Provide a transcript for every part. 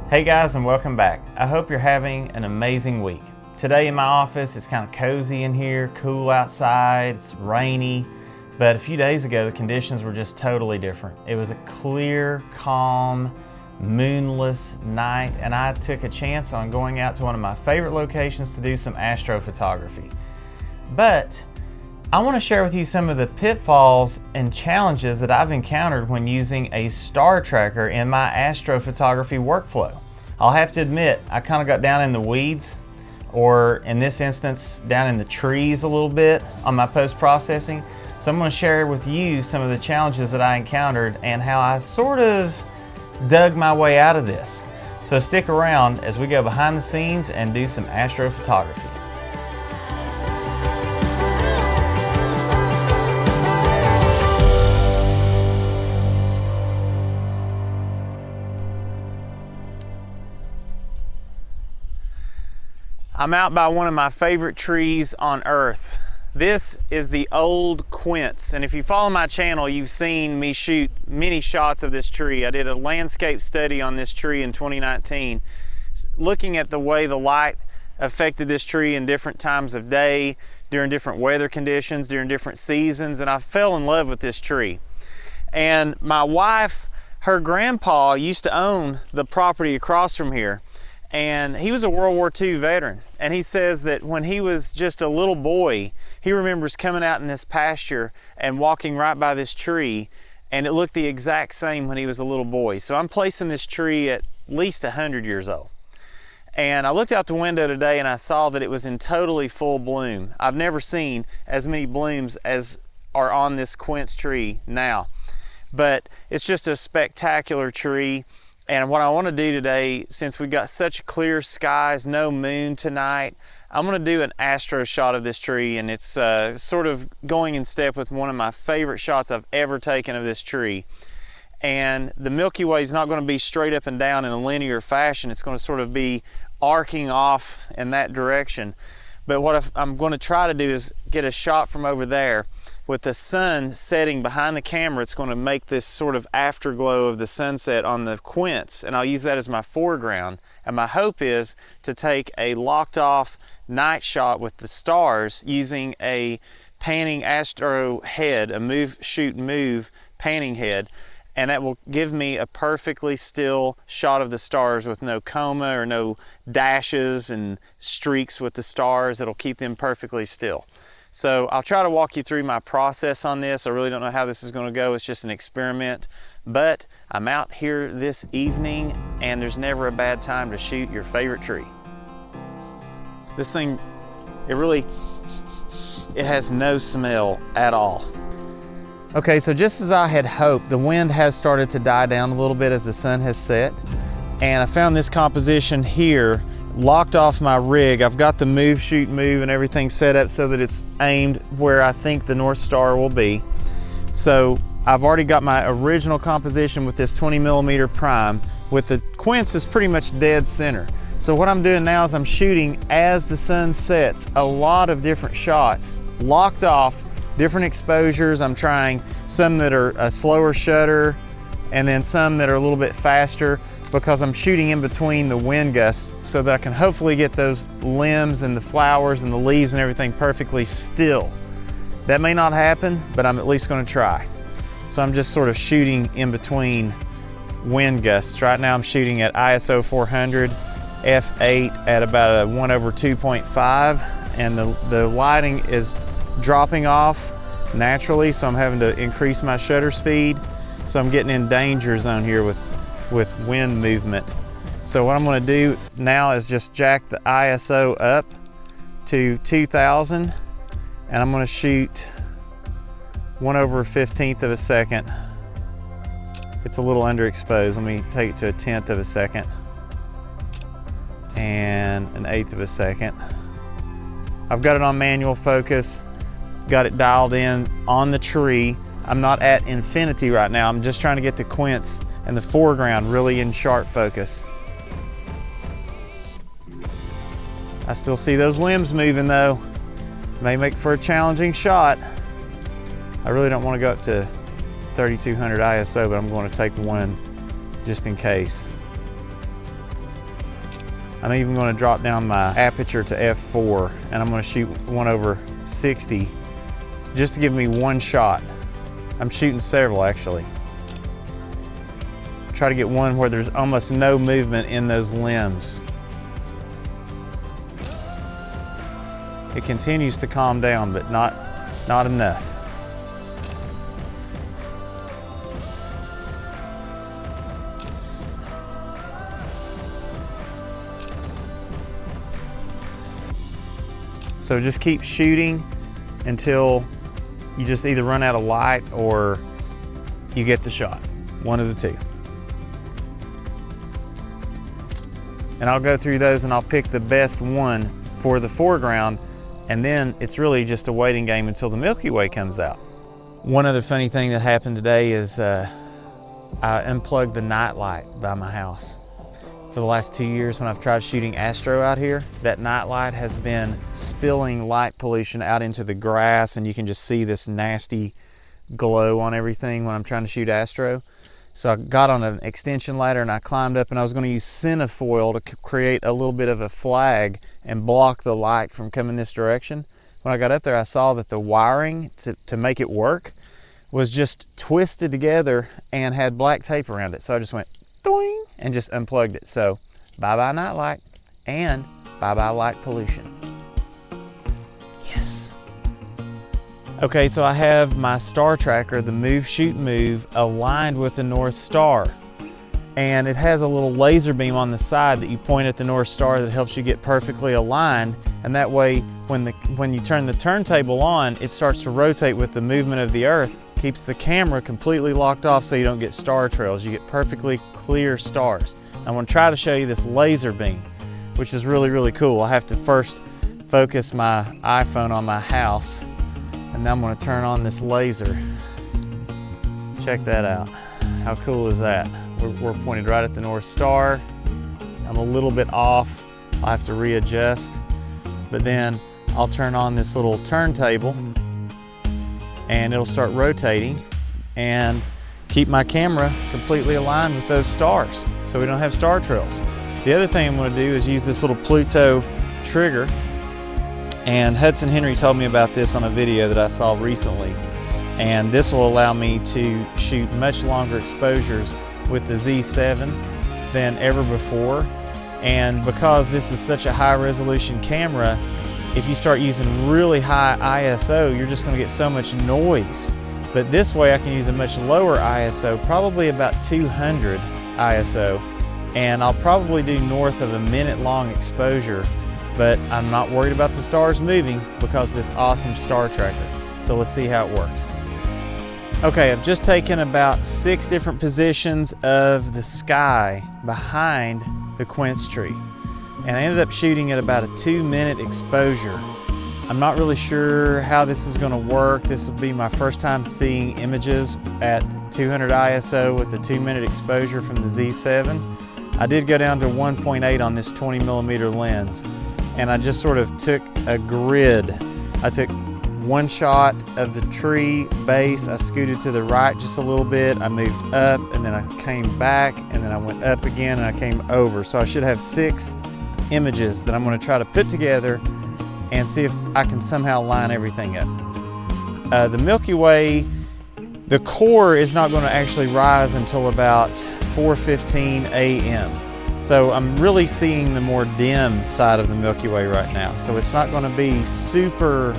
Hey guys, and welcome back. I hope you're having an amazing week. Today in my office, it's kind of cozy in here, cool outside, it's rainy, but a few days ago the conditions were just totally different. It was a clear, calm, moonless night, and I took a chance on going out to one of my favorite locations to do some astrophotography. But I want to share with you some of the pitfalls and challenges that I've encountered when using a star tracker in my astrophotography workflow. I'll have to admit, I kind of got down in the weeds, or in this instance, down in the trees a little bit on my post-processing. So I'm going to share with you some of the challenges that I encountered and how I sort of dug my way out of this. So stick around as we go behind the scenes and do some astrophotography. I'm out by one of my favorite trees on earth. This is the old quince, and if you follow my channel, you've seen me shoot many shots of this tree. I did a landscape study on this tree in 2019, looking at the way the light affected this tree in different times of day, during different weather conditions, during different seasons, and I fell in love with this tree. And my wife, her grandpa used to own the property across from here, and he was a World War II veteran. And he says that when he was just a little boy, he remembers coming out in this pasture and walking right by this tree, and it looked the exact same when he was a little boy. So I'm placing this tree at least 100 years old. And I looked out the window today and I saw that it was in totally full bloom. I've never seen as many blooms as are on this quince tree now. But it's just a spectacular tree. And what I want to do today, since we've got such clear skies, no moon tonight, I'm going to do an astro shot of this tree, and it's sort of going in step with one of my favorite shots I've ever taken of this tree. And the Milky Way is not going to be straight up and down in a linear fashion. It's going to sort of be arcing off in that direction. But what I'm going to try to do is get a shot from over there with the sun setting behind the camera. It's going to make this sort of afterglow of the sunset on the quince, and I'll use that as my foreground. And my hope is to take a locked off night shot with the stars using a panning astro head, a move, shoot, move panning head, and that will give me a perfectly still shot of the stars with no coma or no dashes and streaks with the stars. It'll keep them perfectly still. So I'll try to walk you through my process on this. I really don't know how this is going to go. It's just an experiment. But I'm out here this evening, and there's never a bad time to shoot your favorite tree. This thing, it has no smell at all. Okay, so just as I had hoped, the wind has started to die down a little bit as the sun has set. And I found this composition here locked off my rig. I've got the move, shoot, move and everything set up so that it's aimed where I think the North Star will be. So I've already got my original composition with this 20mm prime with the quince is pretty much dead center. So what I'm doing now is I'm shooting as the sun sets a lot of different shots, locked off, different exposures. I'm trying some that are a slower shutter and then some that are a little bit faster, because I'm shooting in between the wind gusts so that I can hopefully get those limbs and the flowers and the leaves and everything perfectly still. That may not happen, but I'm at least going to try. So I'm just sort of shooting in between wind gusts. Right now I'm shooting at ISO 400, f8 at about a 1/2.5, and the lighting is dropping off naturally, so I'm having to increase my shutter speed. So I'm getting in danger zone here with wind movement. So what I'm going to do now is just jack the ISO up to 2000, and I'm going to shoot 1/15 of a second. It's a little underexposed. Let me take it to 1/10 of a second and 1/8 of a second. I've got it on manual focus, got it dialed in on the tree. I'm not at infinity right now. I'm just trying to get the quince and the foreground really in sharp focus. I still see those limbs moving though. May make for a challenging shot. I really don't want to go up to 3200 ISO, but I'm going to take one just in case. I'm even going to drop down my aperture to f4, and I'm going to shoot 1/60 just to give me one shot. I'm shooting several actually. Try to get one where there's almost no movement in those limbs. It continues to calm down, but not enough. So just keep shooting until you just either run out of light or you get the shot. One of the two. And I'll go through those and I'll pick the best one for the foreground, and then it's really just a waiting game until the Milky Way comes out. One other funny thing that happened today is I unplugged the night light by my house. For the last 2 years when I've tried shooting astro out here, that night light has been spilling light pollution out into the grass, and you can just see this nasty glow on everything when I'm trying to shoot astro. So I got on an extension ladder and I climbed up, and I was going to use cinefoil to create a little bit of a flag and block the light from coming this direction. When I got up there, I saw that the wiring to make it work was just twisted together and had black tape around it. So I just went doing and just unplugged it. So bye-bye night light and bye-bye light pollution. Yes. Okay, so I have my star tracker, the Move Shoot Move, aligned with the North Star. And it has a little laser beam on the side that you point at the North Star that helps you get perfectly aligned. And that way, when you turn the turntable on, it starts to rotate with the movement of the Earth, keeps the camera completely locked off so you don't get star trails. You get perfectly clear stars. I'm going to try to show you this laser beam, which is really, really cool. I have to first focus my iPhone on my house, and then I'm going to turn on this laser. Check that out. How cool is that? We're pointed right at the North Star. I'm a little bit off. I'll have to readjust, but then I'll turn on this little turntable and it'll start rotating and keep my camera completely aligned with those stars so we don't have star trails. The other thing I'm going to do is use this little Pluto trigger, and Hudson Henry told me about this on a video that I saw recently, and this will allow me to shoot much longer exposures with the Z7 than ever before. And because this is such a high resolution camera, if you start using really high ISO, you're just going to get so much noise. But this way I can use a much lower ISO, probably about 200 ISO, and I'll probably do north of a minute long exposure, but I'm not worried about the stars moving because of this awesome star tracker. So let's see how it works. Okay, I've just taken about 6 different positions of the sky behind the quince tree, and I ended up shooting at about a 2-minute exposure. I'm not really sure how this is going to work. This will be my first time seeing images at 200 ISO with a 2-minute exposure from the Z7. I did go down to 1.8 on this 20mm lens, and I just sort of took a grid. I took one shot of the tree base, I scooted to the right just a little bit, I moved up, and then I came back, and then I went up again, and I came over. So I should have 6 images that I'm going to try to put together and see if I can somehow line everything up. The Milky Way, the core is not going to actually rise until about 4:15 a.m. So I'm really seeing the more dim side of the Milky Way right now. So it's not going to be super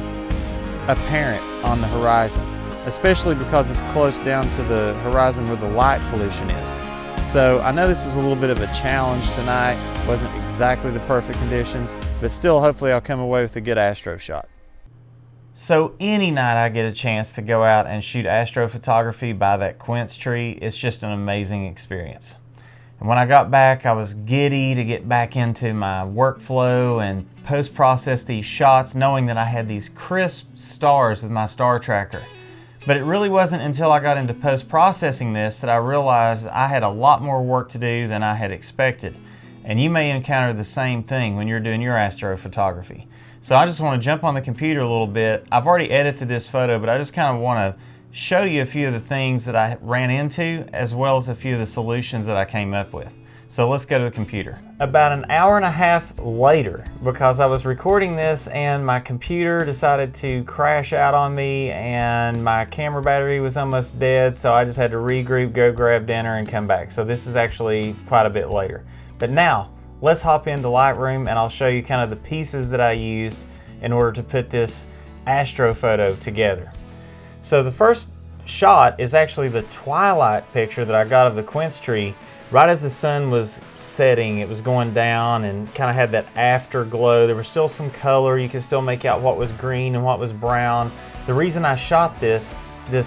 apparent on the horizon, especially because it's close down to the horizon where the light pollution is. So I know this was a little bit of a challenge tonight. Wasn't exactly the perfect conditions, but still hopefully I'll come away with a good astro shot. So any night I get a chance to go out and shoot astrophotography by that quince tree, it's just an amazing experience. And when I got back, I was giddy to get back into my workflow and post-process these shots, knowing that I had these crisp stars with my star tracker. But it really wasn't until I got into post-processing this that I realized that I had a lot more work to do than I had expected. And you may encounter the same thing when you're doing your astrophotography. So I just want to jump on the computer a little bit. I've already edited this photo, but I just kind of want to show you a few of the things that I ran into, as well as a few of the solutions that I came up with. So let's go to the computer. About an hour and a half later, because I was recording this and my computer decided to crash out on me and my camera battery was almost dead, so I just had to regroup, go grab dinner, and come back. So this is actually quite a bit later. But now, let's hop into Lightroom and I'll show you kind of the pieces that I used in order to put this astrophoto together. So the first shot is actually the twilight picture that I got of the quince tree right as the sun was setting. It was going down and kind of had that afterglow. There was still some color. You could still make out what was green and what was brown. The reason I shot this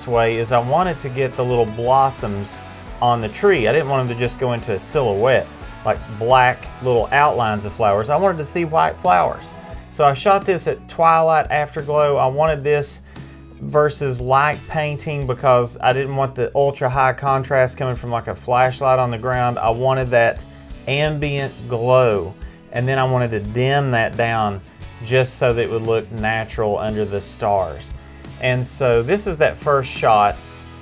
way is I wanted to get the little blossoms on the tree. I didn't want them to just go into a silhouette, like black little outlines of flowers. I wanted to see white flowers. So I shot this at twilight afterglow. I wanted this versus light painting because I didn't want the ultra high contrast coming from like a flashlight on the ground. I wanted that ambient glow, and then I wanted to dim that down just so that it would look natural under the stars. And so this is that first shot.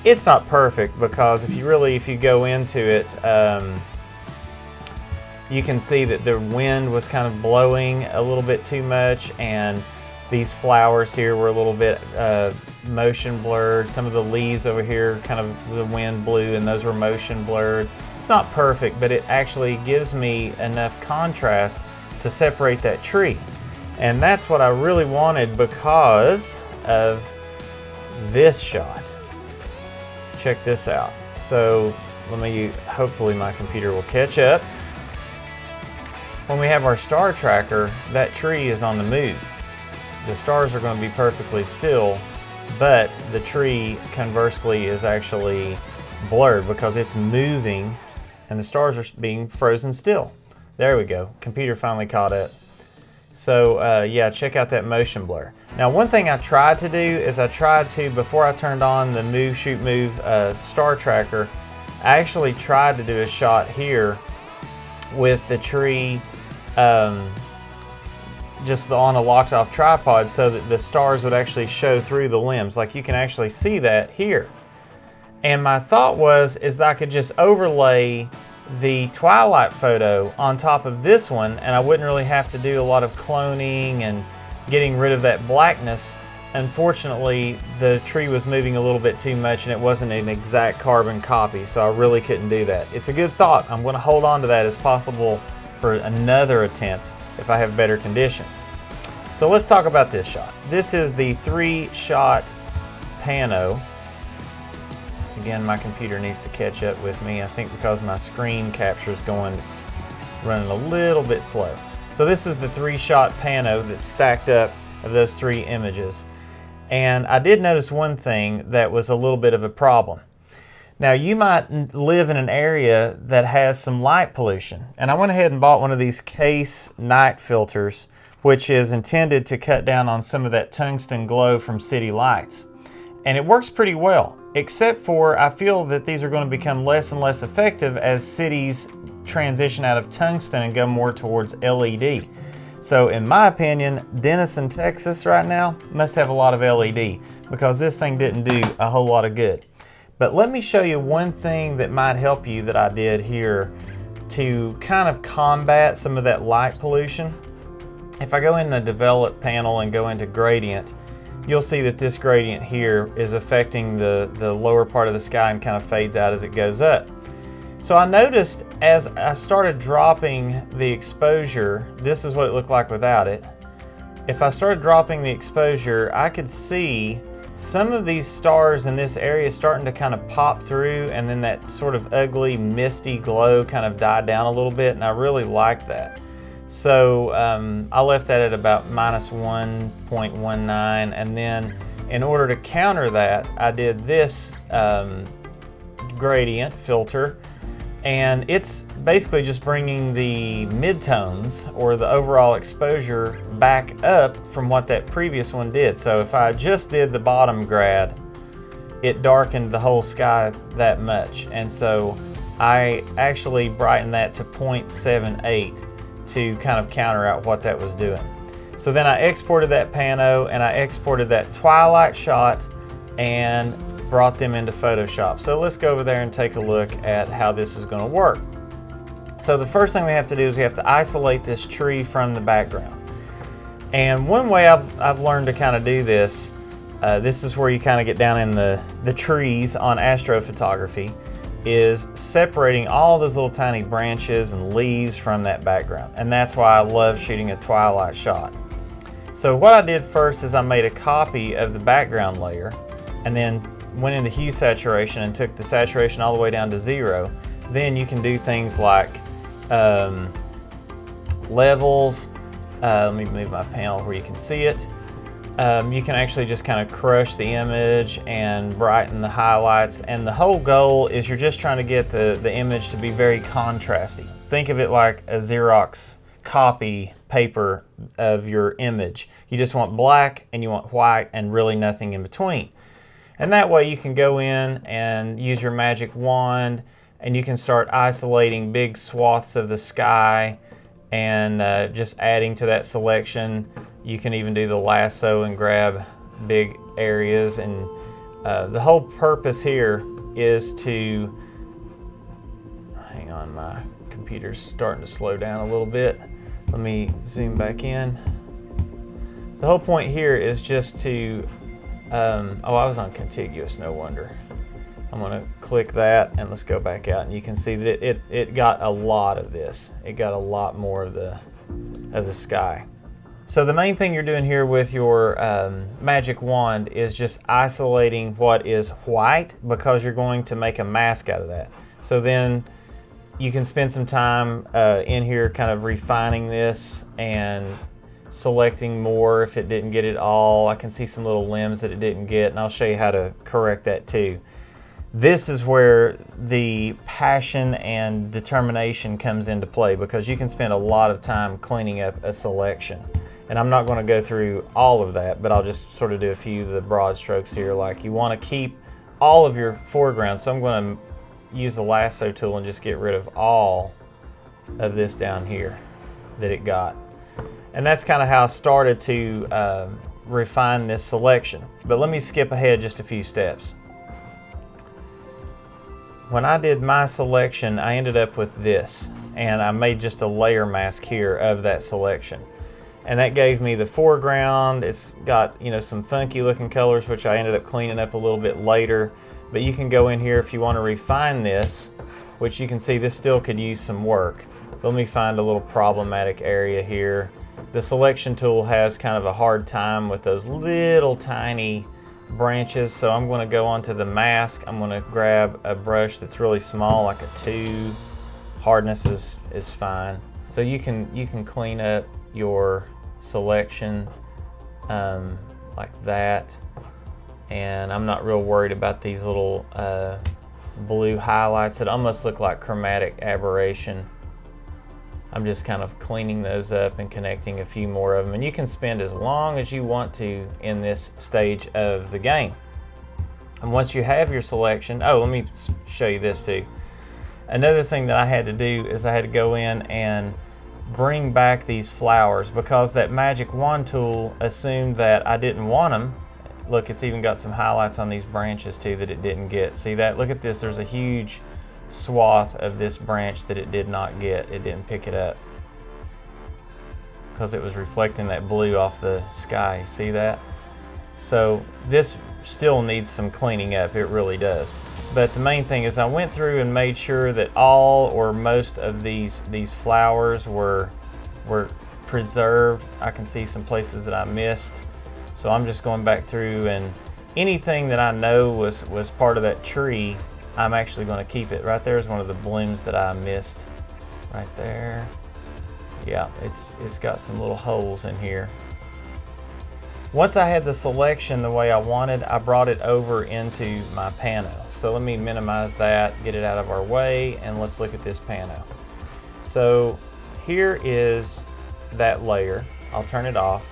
It's not perfect because if you go into it, you can see that the wind was kind of blowing a little bit too much, and these flowers here were a little bit motion blurred. Some of the leaves over here, kind of the wind blew and those were motion blurred. It's not perfect, but it actually gives me enough contrast to separate that tree. And that's what I really wanted because of this shot. Check this out. So hopefully my computer will catch up. When we have our star tracker, that tree is on the move. The stars are going to be perfectly still, but the tree conversely is actually blurred because it's moving and the stars are being frozen still. There we go. Computer finally caught up. So yeah, check out that motion blur. Now one thing I tried to do is before I turned on the move, shoot, move star tracker, I actually tried to do a shot here with the tree just on a locked off tripod so that the stars would actually show through the limbs. Like you can actually see that here. And my thought is that I could just overlay the twilight photo on top of this one and I wouldn't really have to do a lot of cloning and getting rid of that blackness. Unfortunately, the tree was moving a little bit too much and it wasn't an exact carbon copy, so I really couldn't do that. It's a good thought. I'm going to hold on to that as possible for another attempt if I have better conditions. So let's talk about this shot. This is the 3-shot pano. Again, my computer needs to catch up with me. I think because my screen capture is going, it's running a little bit slow. So this is the 3-shot pano that's stacked up of those 3 images. And I did notice one thing that was a little bit of a problem. Now you might live in an area that has some light pollution, and I went ahead and bought one of these Kase night filters, which is intended to cut down on some of that tungsten glow from city lights. And it works pretty well, except for I feel that these are going to become less and less effective as cities transition out of tungsten and go more towards LED. So in my opinion, Denison, Texas right now must have a lot of LED because this thing didn't do a whole lot of good. But let me show you one thing that might help you that I did here to kind of combat some of that light pollution. If I go in the develop panel and go into gradient, you'll see that this gradient here is affecting the lower part of the sky and kind of fades out as it goes up. So I noticed as I started dropping the exposure, this is what it looked like without it. If I started dropping the exposure, I could see some of these stars in this area starting to kind of pop through, and then that sort of ugly misty glow kind of died down a little bit, and I really liked that. So I left that at about -1.19, and then in order to counter that, I did this gradient filter, and it's basically just bringing the midtones or the overall exposure back up from what that previous one did. So if I just did the bottom grad, it darkened the whole sky that much, and so I actually brightened that to 0.78 to kind of counter out what that was doing. So then I exported that pano and I exported that twilight shot and brought them into Photoshop. So let's go over there and take a look at how this is going to work. So the first thing we have to do is we have to isolate this tree from the background. And one way I've learned to kind of do this, this is where you kind of get down in the trees on astrophotography, is separating all those little tiny branches and leaves from that background. And that's why I love shooting a twilight shot. So what I did first is I made a copy of the background layer and then went into hue saturation and took the saturation all the way down to 0. Then you can do things like levels. Let me move my panel where you can see it. You can actually just kind of crush the image and brighten the highlights. And the whole goal is you're just trying to get the image to be very contrasty. Think of it like a Xerox copy paper of your image. You just want black and you want white and really nothing in between. And that way you can go in and use your magic wand and you can start isolating big swaths of the sky and just adding to that selection. You can even do the lasso and grab big areas, and the whole purpose here is to, hang on, my computer's starting to slow down a little bit. Let me zoom back in. The whole point here is just to, oh, I was on contiguous, no wonder. I'm gonna click that and let's go back out, and you can see that it got a lot of this. It got a lot more of the sky. So the main thing you're doing here with your magic wand is just isolating what is white, because you're going to make a mask out of that. So then you can spend some time in here kind of refining this and selecting more if it didn't get it all. I can see some little limbs that it didn't get, and I'll show you how to correct that too. This is where the passion and determination comes into play, because you can spend a lot of time cleaning up a selection. And I'm not going to go through all of that, but I'll just sort of do a few of the broad strokes here. Like, you want to keep all of your foreground, so I'm going to use the lasso tool and just get rid of all of this down here that it got. And that's kind of how I started to refine this selection. But let me skip ahead just a few steps. When I did my selection, I ended up with this, and I made just a layer mask here of that selection. And that gave me the foreground. It's got, you know, some funky looking colors, which I ended up cleaning up a little bit later. But you can go in here if you want to refine this, which you can see this still could use some work. Let me find a little problematic area here. The selection tool has kind of a hard time with those little tiny branches, so I'm going to go onto the mask. I'm going to grab a brush that's really small, like a 2. Hardness is fine. So you can clean up your selection like that, and I'm not real worried about these little blue highlights that almost look like chromatic aberration. I'm just kind of cleaning those up and connecting a few more of them, and you can spend as long as you want to in this stage of the game. And once you have your selection, oh, let me show you this too. Another thing that I had to do is I had to go in and bring back these flowers, because that magic wand tool assumed that I didn't want them. Look, it's even got some highlights on these branches too that it didn't get. See that? Look at this. There's a huge swath of this branch that it did not get. It didn't pick it up because it was reflecting that blue off the sky. See that? So this still needs some cleaning up. It really does. But the main thing is I went through and made sure that all or most of these flowers were preserved. I can see some places that I missed. So I'm just going back through, and anything that I know was part of that tree, I'm actually going to keep it. Right there is one of the blooms that I missed. Right there. Yeah, it's got some little holes in here. Once I had the selection the way I wanted, I brought it over into my pano. So let me minimize that, get it out of our way, and let's look at this pano. So here is that layer. I'll turn it off.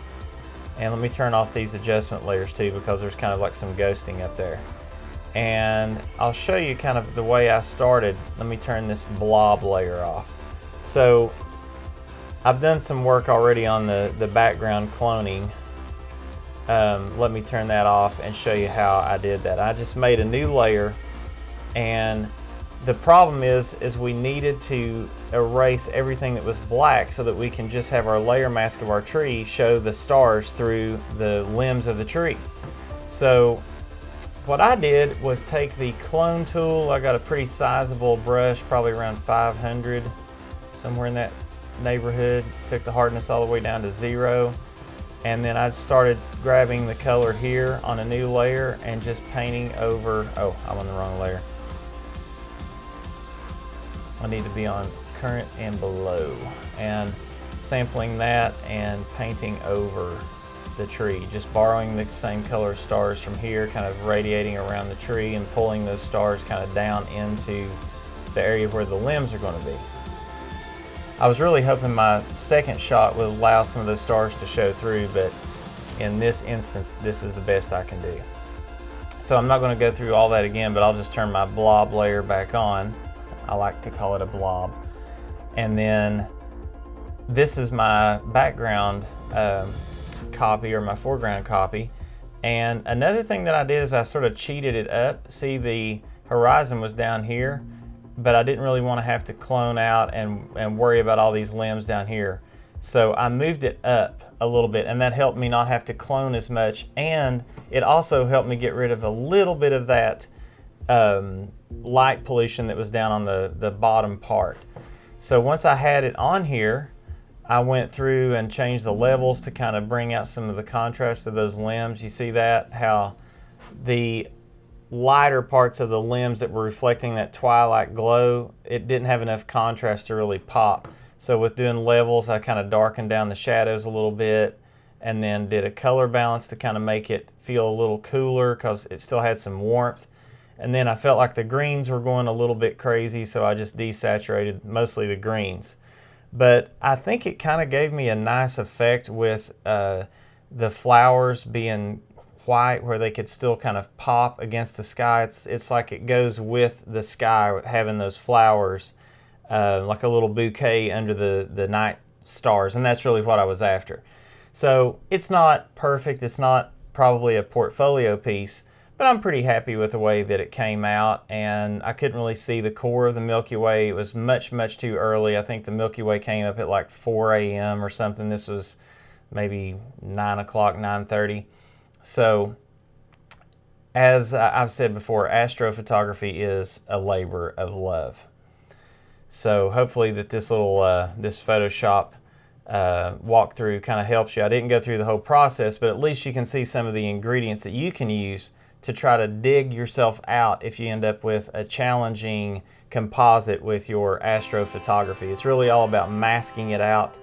And let me turn off these adjustment layers too, because there's kind of like some ghosting up there. And I'll show you kind of the way I started. Let me turn this blob layer off. So I've done some work already on the background cloning. Let me turn that off and show you how I did that. I just made a new layer, and The problem is we needed to erase everything that was black so that we can just have our layer mask of our tree show the stars through the limbs of the tree. So what I did was take the clone tool. I got a pretty sizable brush, probably around 500, somewhere in that neighborhood. Took the hardness all the way down to 0. And then I started grabbing the color here on a new layer and just painting over, oh, I'm on the wrong layer. I need to be on current and below, and sampling that and painting over the tree, just borrowing the same color stars from here, kind of radiating around the tree and pulling those stars kind of down into the area where the limbs are going to be. I was really hoping my second shot would allow some of those stars to show through, but in this instance, this is the best I can do. So I'm not going to go through all that again, but I'll just turn my blob layer back on. I like to call it a blob. And then this is my background copy, or my foreground copy. And another thing that I did is I sort of cheated it up. See, the horizon was down here, but I didn't really want to have to clone out and worry about all these limbs down here. So I moved it up a little bit, and that helped me not have to clone as much, and it also helped me get rid of a little bit of that light pollution that was down on the bottom part. So once I had it on here, I went through and changed the levels to kind of bring out some of the contrast of those limbs. You see that, how the lighter parts of the limbs that were reflecting that twilight glow, it didn't have enough contrast to really pop. So with doing levels, I kind of darkened down the shadows a little bit, and then did a color balance to kind of make it feel a little cooler because it still had some warmth. And then I felt like the greens were going a little bit crazy, so I just desaturated mostly the greens. But I think it kind of gave me a nice effect with the flowers being white, where they could still kind of pop against the sky. It's like it goes with the sky, having those flowers like a little bouquet under the night stars, and that's really what I was after. So it's not perfect, it's not probably a portfolio piece, but I'm pretty happy with the way that it came out, and I couldn't really see the core of the Milky Way. It was much, much too early. I think the Milky Way came up at like 4 a.m. or something. This was maybe 9 o'clock, 9:30. So as I've said before, astrophotography is a labor of love. So hopefully that this little this Photoshop walkthrough kind of helps you. I didn't go through the whole process, but at least you can see some of the ingredients that you can use to try to dig yourself out if you end up with a challenging composite with your astrophotography. It's really all about masking it out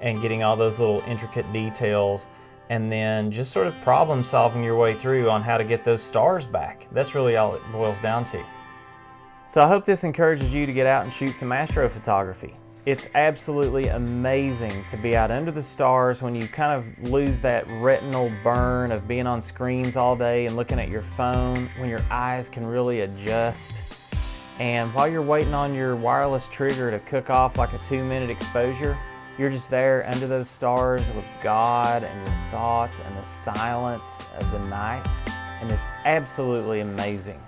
and getting all those little intricate details, and then just sort of problem solving your way through on how to get those stars back. That's really all it boils down to. So I hope this encourages you to get out and shoot some astrophotography. It's absolutely amazing to be out under the stars when you kind of lose that retinal burn of being on screens all day and looking at your phone, when your eyes can really adjust. And while you're waiting on your wireless trigger to cook off like a 2-minute exposure, you're just there under those stars with God and your thoughts and the silence of the night. And it's absolutely amazing.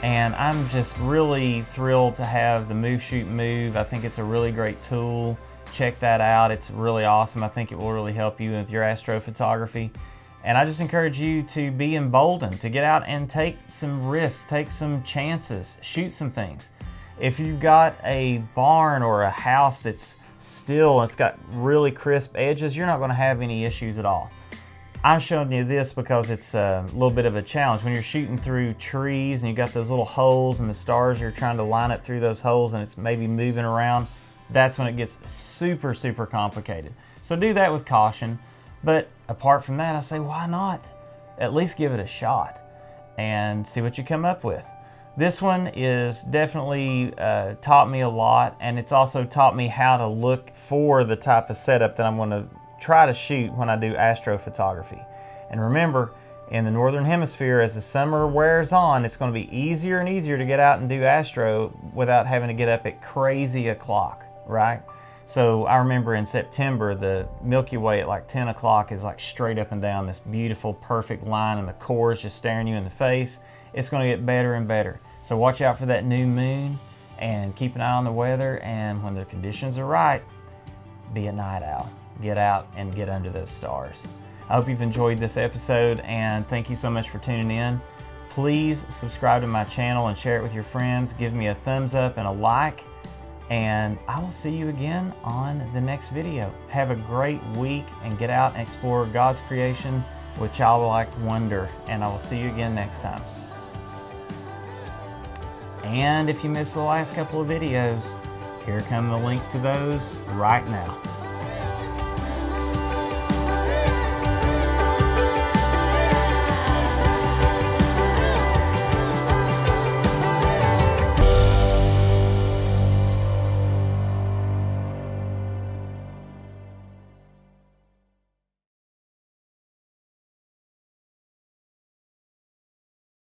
And I'm just really thrilled to have the Move Shoot Move. I think it's a really great tool. Check that out. It's really awesome. I think it will really help you with your astrophotography. And I just encourage you to be emboldened, to get out and take some risks, take some chances, shoot some things. If you've got a barn or a house that's still, and it's got really crisp edges, you're not going to have any issues at all. I'm showing you this because it's a little bit of a challenge. When you're shooting through trees and you got those little holes and the stars, you're trying to line up through those holes and it's maybe moving around, that's when it gets super, super complicated. So do that with caution. But apart from that, I say, why not? At least give it a shot and see what you come up with. This one is definitely taught me a lot, and it's also taught me how to look for the type of setup that I'm going to try to shoot when I do astrophotography. And remember, in the Northern Hemisphere, as the summer wears on, it's going to be easier and easier to get out and do astro without having to get up at crazy o'clock, right? So I remember in September, the Milky Way at like 10 o'clock is like straight up and down, this beautiful, perfect line, and the core is just staring you in the face. It's going to get better and better. So watch out for that new moon and keep an eye on the weather. And when the conditions are right, be a night owl. Get out and get under those stars. I hope you've enjoyed this episode, and thank you so much for tuning in. Please subscribe to my channel and share it with your friends. Give me a thumbs up and a like, and I will see you again on the next video. Have a great week and get out and explore God's creation with childlike wonder, and I will see you again next time. And if you missed the last couple of videos, here come the links to those right now.